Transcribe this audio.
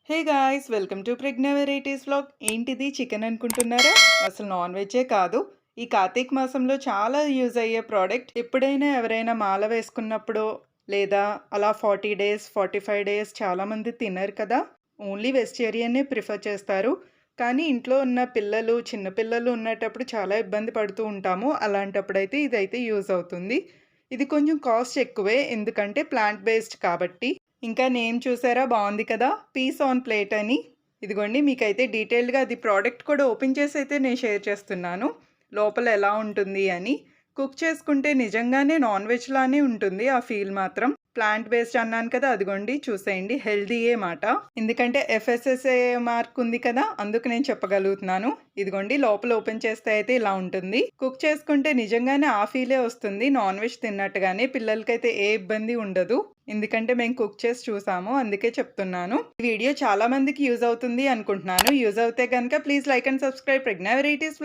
Hey guys welcome to Pragna varieties vlog. ఏంటిది chicken అనుకుంటున్నారా? అసలు నాన్ వెజ్జే కాదు. ఈ కార్తీక మాసంలో చాలా యూజ్ అయ్యే ప్రోడక్ట్. ఎప్పుడైనా ఎవరైనా మాల వేసుకున్నప్పుడు లేదా అలా 40 డేస్ 45 డేస్ చాలామంది తినరు కదా, ఓన్లీ వెజిటేరియన్నే ప్రిఫర్ చేస్తారు. కానీ ఇంట్లో ఉన్న పిల్లలు చిన్నపిల్లలు ఉన్నటప్పుడు చాలా ఇబ్బంది పడుతూ ఉంటాము. అలాంటప్పుడైతే ఇదైతే యూజ్ అవుతుంది. ఇది కొంచెం కాస్ట్ ఎక్కువే, ఎందుకంటే ప్లాంట్ బేస్డ్ కాబట్టి. ఇంకా నేమ్ చూసారా, బాగుంది కదా, పీస్ ఆన్ ప్లేట్ అని. ఇదిగోండి, మీకైతే డీటెయిల్డ్గా అది ప్రోడక్ట్ కూడా ఓపెన్ చేసి అయితే నేను షేర్ చేస్తున్నాను లోపల ఎలా ఉంటుంది అని. కుక్ చేసుకుంటే నిజంగానే నాన్ వెజ్ లానే ఉంటుంది ఆ ఫీల్ మాత్రం. ప్లాంట్ బేస్డ్ అన్నాను కదా, అదిగోండి చూసేయండి, హెల్దీయే మాట. ఎందుకంటే ఎఫ్ఎస్ఎస్ఏ మార్క్ ఉంది కదా, అందుకు నేను చెప్పగలుగుతున్నాను. ఇదిగోండి, లోపల ఓపెన్ చేస్తే అయితే ఇలా ఉంటుంది. కుక్ చేసుకుంటే నిజంగానే ఆ ఫీలే వస్తుంది, నాన్ వెజ్ తిన్నట్టుగానే. పిల్లలకైతే ఏ ఇబ్బంది ఉండదు, ఎందుకంటే మేము కుక్ చేసి చూసాము, అందుకే చెప్తున్నాను. ఈ వీడియో చాలా మందికి యూజ్ అవుతుంది అనుకుంటున్నాను. యూజ్ అవుతే కనుక please like and subscribe Pragna varieties.